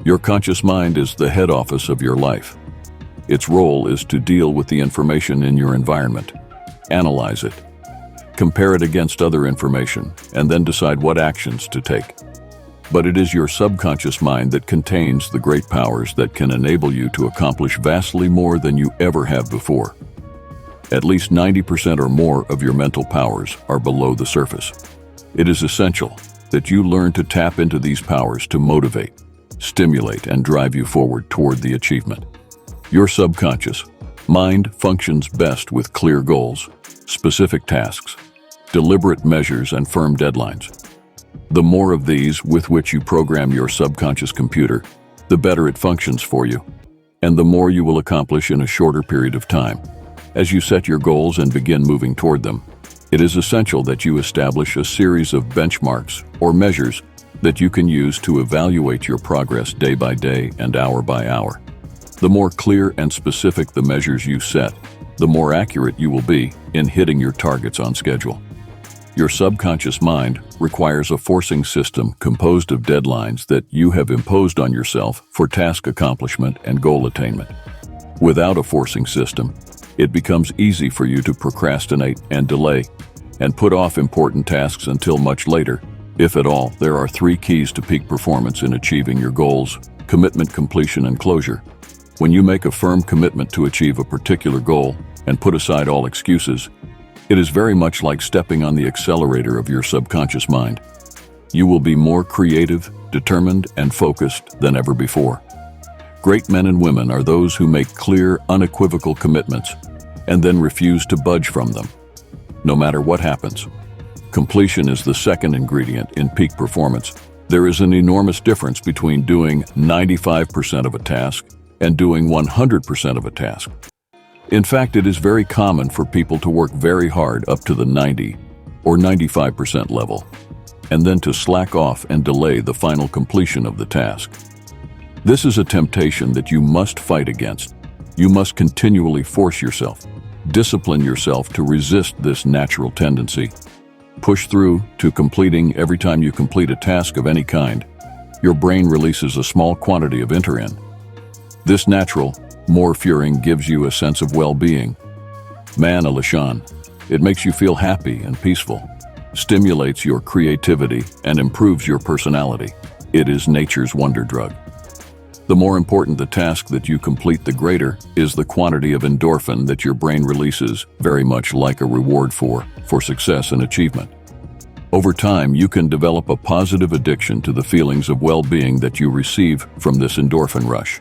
Your conscious mind is the head office of your life. Its role is to deal with the information in your environment, analyze it, compare it against other information, and then decide what actions to take. But it is your subconscious mind that contains the great powers that can enable you to accomplish vastly more than you ever have before. At least 90% or more of your mental powers are below the surface. It is essential that you learn to tap into these powers to motivate, stimulate, and drive you forward toward the achievement. Your subconscious mind functions best with clear goals, specific tasks, deliberate measures, and firm deadlines. The more of these with which you program your subconscious computer, the better it functions for you, and the more you will accomplish in a shorter period of time. As you set your goals and begin moving toward them, it is essential that you establish a series of benchmarks or measures that you can use to evaluate your progress day by day and hour by hour. The more clear and specific the measures you set, the more accurate you will be in hitting your targets on schedule. Your subconscious mind requires a forcing system composed of deadlines that you have imposed on yourself for task accomplishment and goal attainment. Without a forcing system, it becomes easy for you to procrastinate and delay, and put off important tasks until much later. If at all, there are 3 keys to peak performance in achieving your goals: commitment, completion, and closure. When you make a firm commitment to achieve a particular goal and put aside all excuses, it is very much like stepping on the accelerator of your subconscious mind. You will be more creative, determined, and focused than ever before. Great men and women are those who make clear, unequivocal commitments and then refuse to budge from them, no matter what happens. Completion is the second ingredient in peak performance. There is an enormous difference between doing 95% of a task and doing 100% of a task. In fact, it is very common for people to work very hard up to the 90 or 95% level, and then to slack off and delay the final completion of the task. This is a temptation that you must fight against. You must continually force yourself, discipline yourself to resist this natural tendency. Push through to completing. Every time you complete a task of any kind, your brain releases a small quantity of interin. This natural morphuring gives you a sense of well-being. Manna Lashan. It makes you feel happy and peaceful, stimulates your creativity, and improves your personality. It is nature's wonder drug. The more important the task that you complete, the greater is the quantity of endorphin that your brain releases, very much like a reward for success and achievement. Over time, you can develop a positive addiction to the feelings of well-being that you receive from this endorphin rush.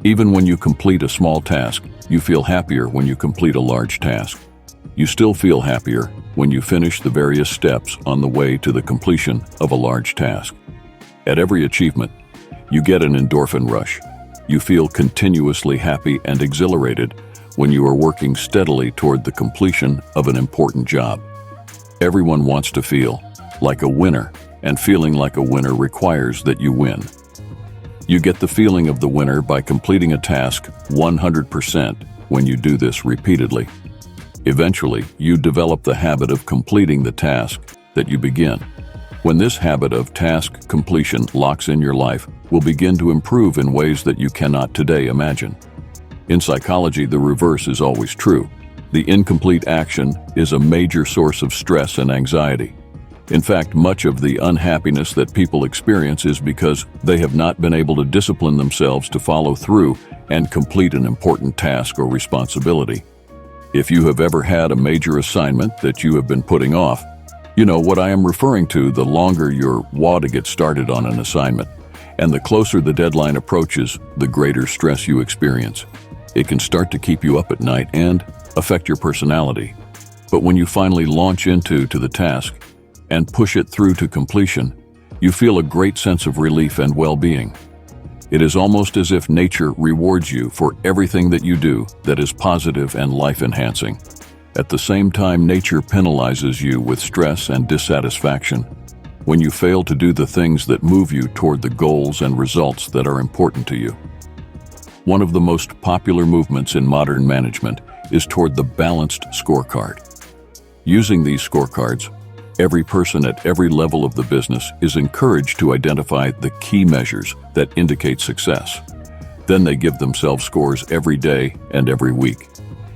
Even when you complete a small task, you feel happier when you complete a large task. You still feel happier when you finish the various steps on the way to the completion of a large task. At every achievement, you get an endorphin rush. You feel continuously happy and exhilarated when you are working steadily toward the completion of an important job. Everyone wants to feel like a winner, and feeling like a winner requires that you win. You get the feeling of the winner by completing a task 100% when you do this repeatedly. Eventually, you develop the habit of completing the task that you begin. When this habit of task completion locks in, your life will begin to improve in ways that you cannot today imagine. In psychology, the reverse is always true. The incomplete action is a major source of stress and anxiety. In fact, much of the unhappiness that people experience is because they have not been able to discipline themselves to follow through and complete an important task or responsibility. If you have ever had a major assignment that you have been putting off, you know what I am referring to. The longer you're to get started on an assignment, and the closer the deadline approaches, the greater stress you experience. It can start to keep you up at night and affect your personality. But when you finally launch into the task and push it through to completion, you feel a great sense of relief and well-being. It is almost as if nature rewards you for everything that you do that is positive and life-enhancing. At the same time, nature penalizes you with stress and dissatisfaction when you fail to do the things that move you toward the goals and results that are important to you. One of the most popular movements in modern management is toward the balanced scorecard. Using these scorecards, Every person at every level of the business is encouraged to identify the key measures that indicate success. Then they give themselves scores every day and every week.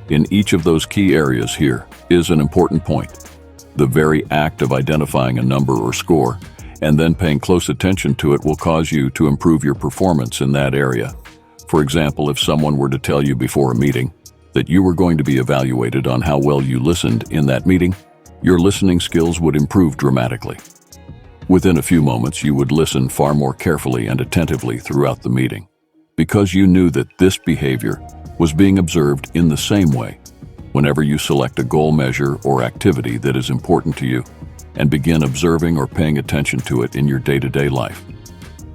In each of those key areas here is an important point. The very act of identifying a number or score and then paying close attention to it will cause you to improve your performance in that area. For example, if someone were to tell you before a meeting that you were going to be evaluated on how well you listened in that meeting, your listening skills would improve dramatically. Within a few moments, you would listen far more carefully and attentively throughout the meeting, because you knew that this behavior was being observed in the same way. Whenever you select a goal, measure, or activity that is important to you, and begin observing or paying attention to it in your day-to-day life,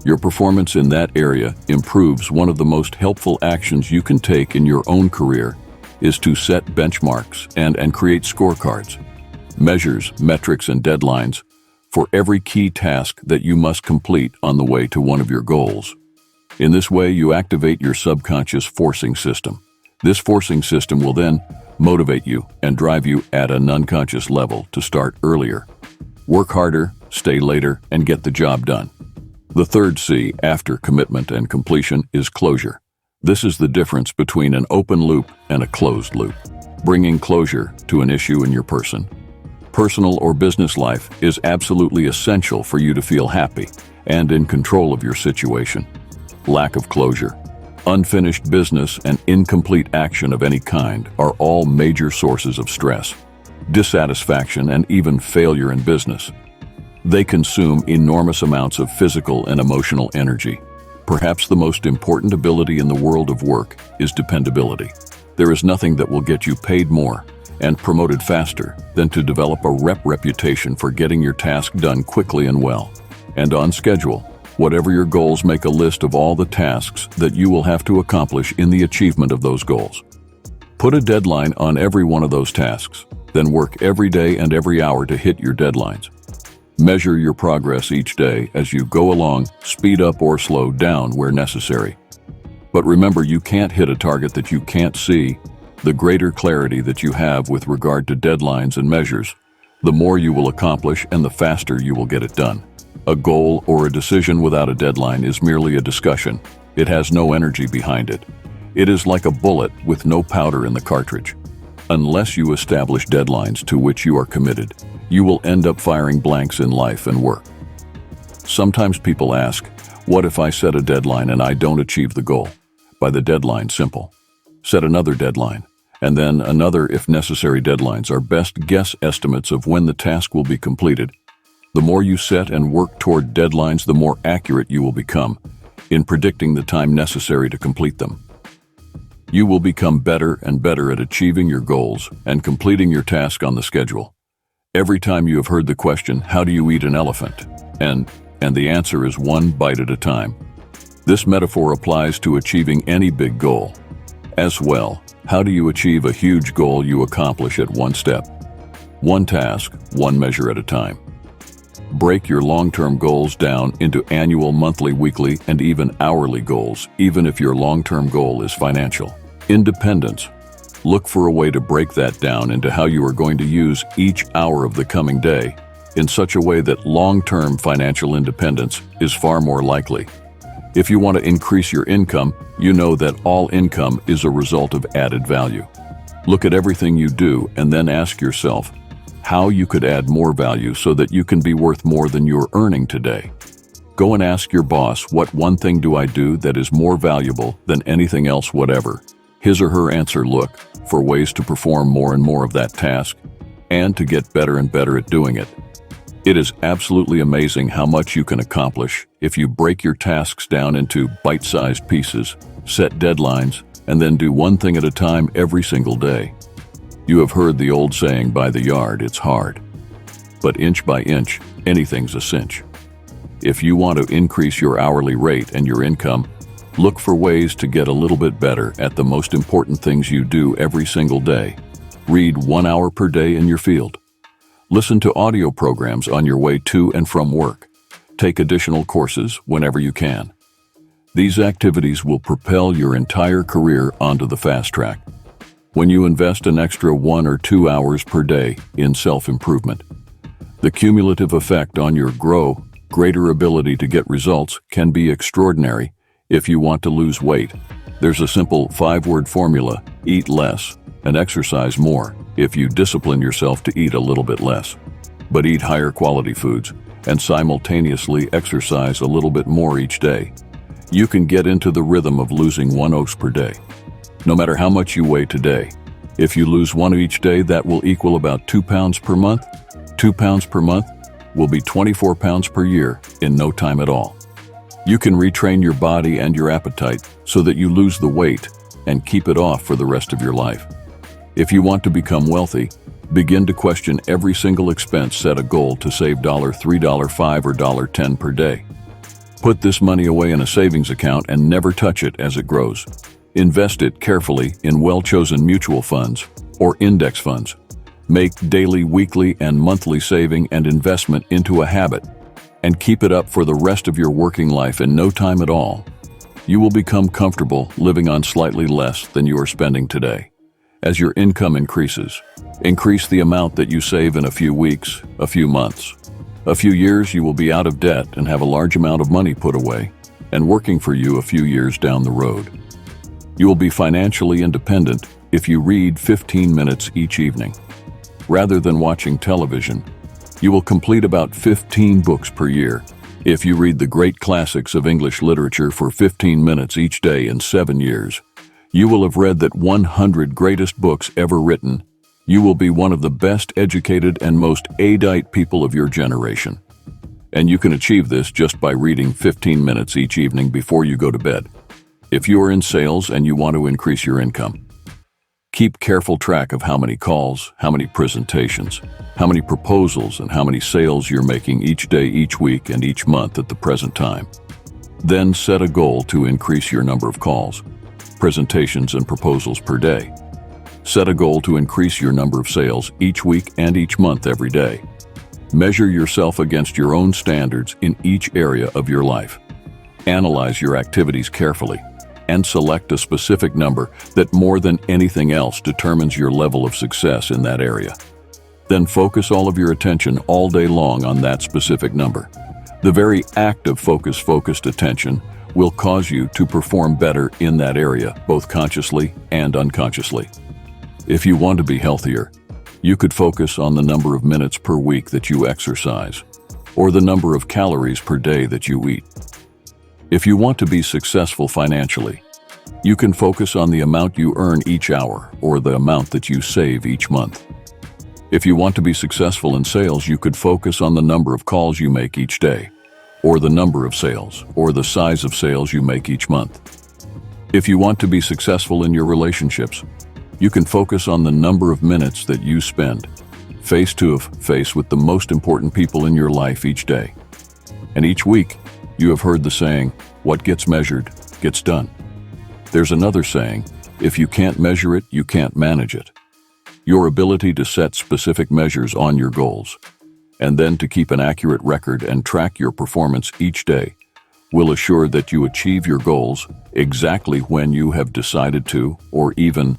your performance in that area improves. One of the most helpful actions you can take in your own career is to set benchmarks and create scorecards, measures, metrics, and deadlines for every key task that you must complete on the way to one of your goals. In this way, you activate your subconscious forcing system. This forcing system will then motivate you and drive you at an unconscious level to start earlier, work harder, stay later, and get the job done. The third C, after commitment and completion, is closure. This is the difference between an open loop and a closed loop. Bringing closure to an issue in your personal or business life is absolutely essential for you to feel happy and in control of your situation. Lack of closure, unfinished business, and incomplete action of any kind are all major sources of stress, dissatisfaction, and even failure in business. They consume enormous amounts of physical and emotional energy. Perhaps the most important ability in the world of work is dependability. There is nothing that will get you paid more and promoted faster than to develop a reputation for getting your task done quickly and well, and on schedule. Whatever your goals, make a list of all the tasks that you will have to accomplish in the achievement of those goals. Put a deadline on every one of those tasks, then work every day and every hour to hit your deadlines. Measure your progress each day as you go along, speed up or slow down where necessary. But remember, you can't hit a target that you can't see. The greater clarity that you have with regard to deadlines and measures, the more you will accomplish and the faster you will get it done. A goal or a decision without a deadline is merely a discussion. It has no energy behind it. It is like a bullet with no powder in the cartridge. Unless you establish deadlines to which you are committed, you will end up firing blanks in life and work. Sometimes people ask, what if I set a deadline and I don't achieve the goal? By the deadline, simple. Set another deadline, and then another if necessary. Deadlines are best guess estimates of when the task will be completed. The more you set and work toward deadlines, the more accurate you will become in predicting the time necessary to complete them. You will become better and better at achieving your goals and completing your task on the schedule. Every time you have heard the question, how do you eat an elephant? And the answer is one bite at a time. This metaphor applies to achieving any big goal. As well, how do you achieve a huge goal? You accomplish it one step, one task, one measure at a time. Break your long-term goals down into annual, monthly, weekly, and even hourly goals, even if your long-term goal is financial independence. Look for a way to break that down into how you are going to use each hour of the coming day in such a way that long-term financial independence is far more likely. If you want to increase your income, you know that all income is a result of added value. Look at everything you do and then ask yourself how you could add more value so that you can be worth more than you're earning today. Go and ask your boss, what one thing do I do that is more valuable than anything else, whatever. His or her answer, look for ways to perform more and more of that task and to get better and better at doing it. It is absolutely amazing how much you can accomplish if you break your tasks down into bite-sized pieces, set deadlines, and then do one thing at a time every single day. You have heard the old saying, by the yard, it's hard. But inch by inch, anything's a cinch. If you want to increase your hourly rate and your income, look for ways to get a little bit better at the most important things you do every single day. Read 1 hour per day in your field. Listen to audio programs on your way to and from work. Take additional courses whenever you can. These activities will propel your entire career onto the fast track. When you invest an extra 1 or 2 hours per day in self-improvement, The cumulative effect on your greater ability to get results can be extraordinary if you want to lose weight. There's a simple 5-word formula: eat less and exercise more. If you discipline yourself to eat a little bit less, but eat higher quality foods and simultaneously exercise a little bit more each day, you can get into the rhythm of losing 1 ounce per day. No matter how much you weigh today, if you lose 1 each day, that will equal about 2 pounds per month. 2 pounds per month will be 24 pounds per year in no time at all. You can retrain your body and your appetite so that you lose the weight and keep it off for the rest of your life. If you want to become wealthy, begin to question every single expense. Set a goal to save $3, $5, or $10 per day. Put this money away in a savings account and never touch it as it grows. Invest it carefully in well-chosen mutual funds or index funds. Make daily, weekly, and monthly saving and investment into a habit, and keep it up for the rest of your working life. In no time at all, you will become comfortable living on slightly less than you are spending today. As your income increases, increase the amount that you save in a few weeks, a few months. A few years, you will be out of debt and have a large amount of money put away and working for you a few years down the road. You will be financially independent if you read 15 minutes each evening. Rather than watching television, you will complete about 15 books per year. If you read the great classics of English literature for 15 minutes each day in 7 years, you will have read that 100 greatest books ever written. You will be one of the best educated and most erudite people of your generation. And you can achieve this just by reading 15 minutes each evening before you go to bed. If you are in sales and you want to increase your income, keep careful track of how many calls, how many presentations, how many proposals, and how many sales you're making each day, each week, and each month at the present time. Then set a goal to increase your number of calls, presentations, and proposals per day. Set a goal to increase your number of sales each week and each month every day. Measure yourself against your own standards in each area of your life. Analyze your activities carefully and select a specific number that more than anything else determines your level of success in that area. Then focus all of your attention all day long on that specific number. The very act of focused attention will cause you to perform better in that area, both consciously and unconsciously. If you want to be healthier, you could focus on the number of minutes per week that you exercise, or the number of calories per day that you eat. If you want to be successful financially, you can focus on the amount you earn each hour or the amount that you save each month. If you want to be successful in sales, you could focus on the number of calls you make each day, or the number of sales, or the size of sales you make each month. If you want to be successful in your relationships, you can focus on the number of minutes that you spend face to face with the most important people in your life each day. And each week, you have heard the saying, what gets measured gets done. There's another saying, if you can't measure it, you can't manage it. Your ability to set specific measures on your goals, and then to keep an accurate record and track your performance each day, will assure that you achieve your goals exactly when you have decided to, or even